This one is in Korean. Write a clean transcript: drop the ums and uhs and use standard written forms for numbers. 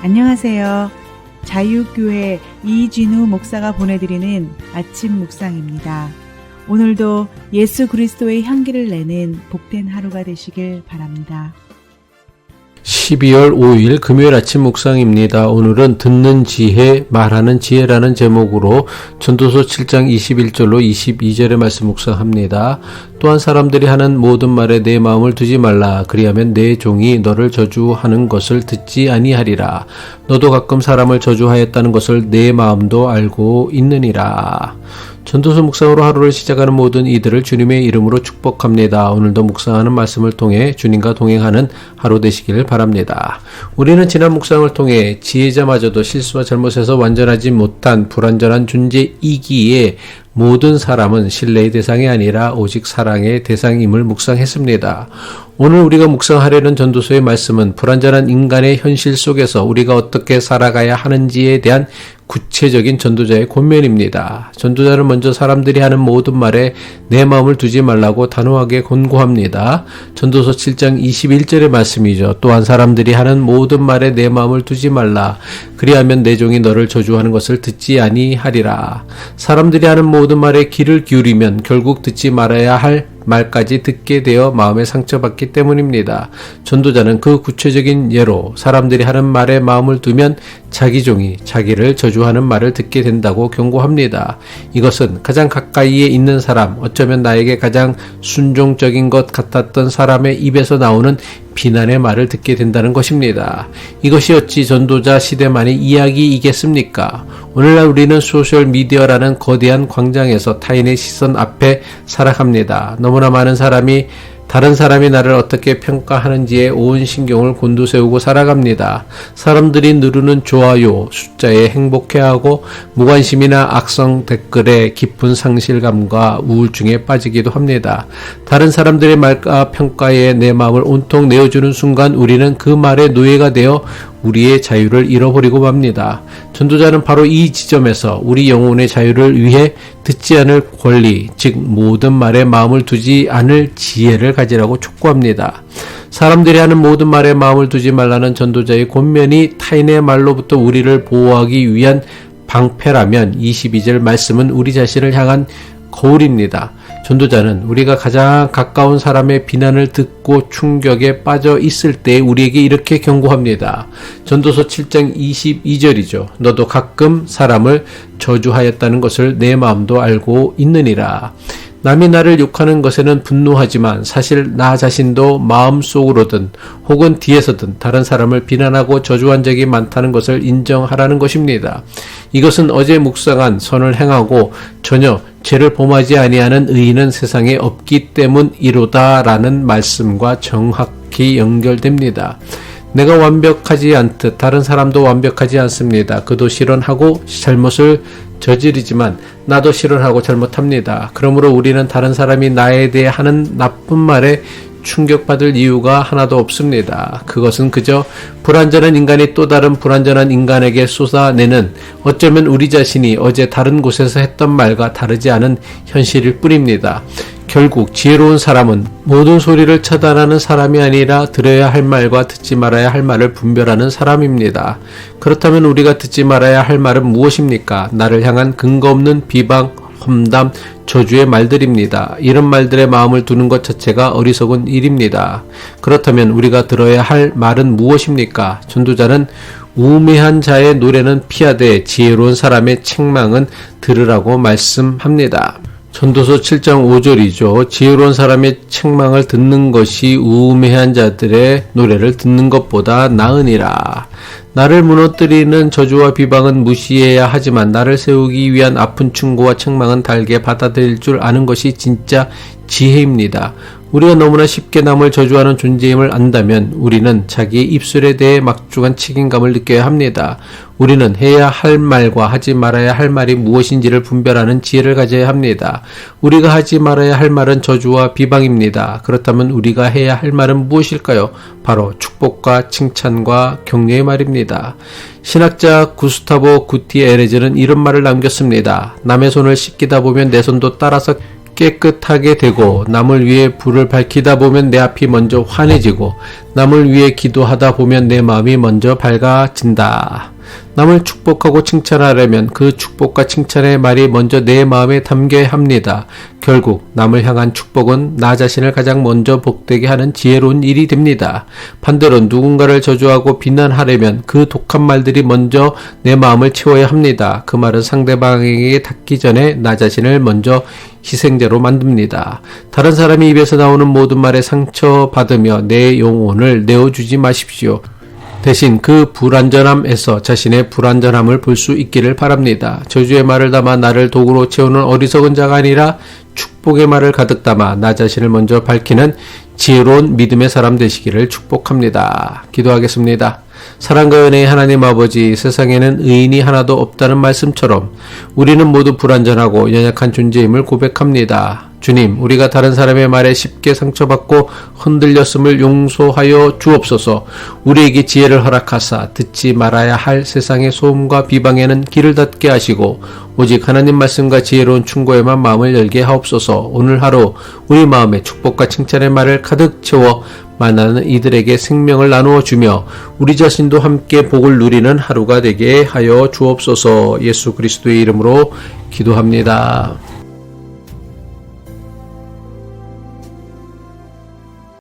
안녕하세요. 자유교회 이진우 목사가 보내드리는 아침 묵상입니다. 오늘도 예수 그리스도의 향기를 내는 복된 하루가 되시길 바랍니다. 12월 5일 금요일 아침 묵상입니다. 오늘은 듣는 지혜, 말하는 지혜라는 제목으로 전도서 7장 21절로 22절의 말씀 묵상합니다. 또한 사람들이 하는 모든 말에 내 마음을 두지 말라. 그리하면 내 종이 너를 저주하는 것을 듣지 아니하리라. 너도 가끔 사람을 저주하였다는 것을 내 마음도 알고 있느니라. 전도서 묵상으로 하루를 시작하는 모든 이들을 주님의 이름으로 축복합니다. 오늘도 묵상하는 말씀을 통해 주님과 동행하는 하루 되시길 바랍니다. 우리는 지난 묵상을 통해 지혜자마저도 실수와 잘못에서 완전하지 못한 불완전한 존재이기에 모든 사람은 신뢰의 대상이 아니라 오직 사랑의 대상임을 묵상했습니다. 오늘 우리가 묵상하려는 전도서의 말씀은 불완전한 인간의 현실 속에서 우리가 어떻게 살아가야 하는지에 대한 구체적인 전도자의 권면입니다. 전도자는 먼저 사람들이 하는 모든 말에 내 마음을 두지 말라고 단호하게 권고합니다. 전도서 7장 21절의 말씀이죠. 또한 사람들이 하는 모든 말에 내 마음을 두지 말라. 그리하면 내 종이 너를 저주하는 것을 듣지 아니하리라. 사람들이 하는 모든 말에 귀를 기울이면 결국 듣지 말아야 할 말까지 듣게 되어 마음에 상처받기 때문입니다. 전도자는 그 구체적인 예로 사람들이 하는 말에 마음을 두면 자기 종이 자기를 저주하는 말을 듣게 된다고 경고합니다. 이것은 가장 가까이에 있는 사람, 어쩌면 나에게 가장 순종적인 것 같았던 사람의 입에서 나오는 비난의 말을 듣게 된다는 것입니다. 이것이 어찌 전도자 시대만의 이야기이겠습니까? 오늘날 우리는 소셜미디어라는 거대한 광장에서 타인의 시선 앞에 살아갑니다. 너무나 많은 사람이 다른 사람이 나를 어떻게 평가하는지에 온 신경을 곤두세우고 살아갑니다. 사람들이 누르는 좋아요 숫자에 행복해하고 무관심이나 악성 댓글에 깊은 상실감과 우울증에 빠지기도 합니다. 다른 사람들의 말과 평가에 내 마음을 온통 내어주는 순간 우리는 그 말의 노예가 되어 우리의 자유를 잃어버리고 맙니다. 전도자는 바로 이 지점에서 우리 영혼의 자유를 위해 듣지 않을 권리, 즉 모든 말에 마음을 두지 않을 지혜를 가지라고 촉구합니다. 사람들이 하는 모든 말에 마음을 두지 말라는 전도자의 권면이 타인의 말로부터 우리를 보호하기 위한 방패라면 22절 말씀은 우리 자신을 향한 거울입니다. 전도자는 우리가 가장 가까운 사람의 비난을 듣고 충격에 빠져 있을 때 우리에게 이렇게 경고합니다. 전도서 7장 22절이죠. 너도 가끔 사람을 저주하였다는 것을 내 마음도 알고 있느니라. 남이 나를 욕하는 것에는 분노하지만 사실 나 자신도 마음속으로든 혹은 뒤에서든 다른 사람을 비난하고 저주한 적이 많다는 것을 인정하라는 것입니다. 이것은 어제 묵상한 선을 행하고 전혀 죄를 범하지 아니하는 의인은 세상에 없기 때문이로다라는 말씀과 정확히 연결됩니다. 내가 완벽하지 않듯 다른 사람도 완벽하지 않습니다. 그도 실언하고 잘못을 저지르지만 나도 실언하고 잘못합니다. 그러므로 우리는 다른 사람이 나에 대해 하는 나쁜 말에 충격받을 이유가 하나도 없습니다. 그것은 그저 불완전한 인간이 또 다른 불완전한 인간에게 쏟아내는 어쩌면 우리 자신이 어제 다른 곳에서 했던 말과 다르지 않은 현실일 뿐입니다. 결국 지혜로운 사람은 모든 소리를 차단하는 사람이 아니라 들어야 할 말과 듣지 말아야 할 말을 분별하는 사람입니다. 그렇다면 우리가 듣지 말아야 할 말은 무엇입니까? 나를 향한 근거 없는 비방, 험담, 저주의 말들입니다. 이런 말들의 마음을 두는 것 자체가 어리석은 일입니다. 그렇다면 우리가 들어야 할 말은 무엇입니까? 전도자는 우매한 자의 노래는 피하되 지혜로운 사람의 책망은 들으라고 말씀합니다. 전도서 7장 5절이죠. 지혜로운 사람의 책망을 듣는 것이 우매한 자들의 노래를 듣는 것보다 나으니라. 나를 무너뜨리는 저주와 비방은 무시해야 하지만 나를 세우기 위한 아픈 충고와 책망은 달게 받아들일 줄 아는 것이 진짜 지혜입니다. 우리가 너무나 쉽게 남을 저주하는 존재임을 안다면 우리는 자기의 입술에 대해 막중한 책임감을 느껴야 합니다. 우리는 해야 할 말과 하지 말아야 할 말이 무엇인지를 분별하는 지혜를 가져야 합니다. 우리가 하지 말아야 할 말은 저주와 비방입니다. 그렇다면 우리가 해야 할 말은 무엇일까요? 바로 축복과 칭찬과 격려의 말입니다. 신학자 구스타보 구티에레즈는 이런 말을 남겼습니다. 남의 손을 씻기다 보면 내 손도 따라서 깨끗하게 되고 남을 위해 불을 밝히다 보면 내 앞이 먼저 환해지고 남을 위해 기도하다 보면 내 마음이 먼저 밝아진다. 남을 축복하고 칭찬하려면 그 축복과 칭찬의 말이 먼저 내 마음에 담겨야 합니다. 결국 남을 향한 축복은 나 자신을 가장 먼저 복되게 하는 지혜로운 일이 됩니다. 반대로 누군가를 저주하고 비난하려면 그 독한 말들이 먼저 내 마음을 채워야 합니다. 그 말은 상대방에게 닿기 전에 나 자신을 먼저 희생자로 만듭니다. 다른 사람이 입에서 나오는 모든 말에 상처받으며 내 영혼을 내어주지 마십시오. 대신 그 불완전함에서 자신의 불완전함을 볼 수 있기를 바랍니다. 저주의 말을 담아 나를 도구로 채우는 어리석은 자가 아니라 축복의 말을 가득 담아 나 자신을 먼저 밝히는 지혜로운 믿음의 사람 되시기를 축복합니다. 기도하겠습니다. 사랑과 은혜의 하나님 아버지, 세상에는 의인이 하나도 없다는 말씀처럼 우리는 모두 불완전하고 연약한 존재임을 고백합니다. 주님, 우리가 다른 사람의 말에 쉽게 상처받고 흔들렸음을 용서하여 주옵소서. 우리에게 지혜를 허락하사 듣지 말아야 할 세상의 소음과 비방에는 길을 닫게 하시고 오직 하나님 말씀과 지혜로운 충고에만 마음을 열게 하옵소서. 오늘 하루 우리 마음에 축복과 칭찬의 말을 가득 채워 만나는 이들에게 생명을 나누어 주며 우리 자신도 함께 복을 누리는 하루가 되게 하여 주옵소서. 예수 그리스도의 이름으로 기도합니다.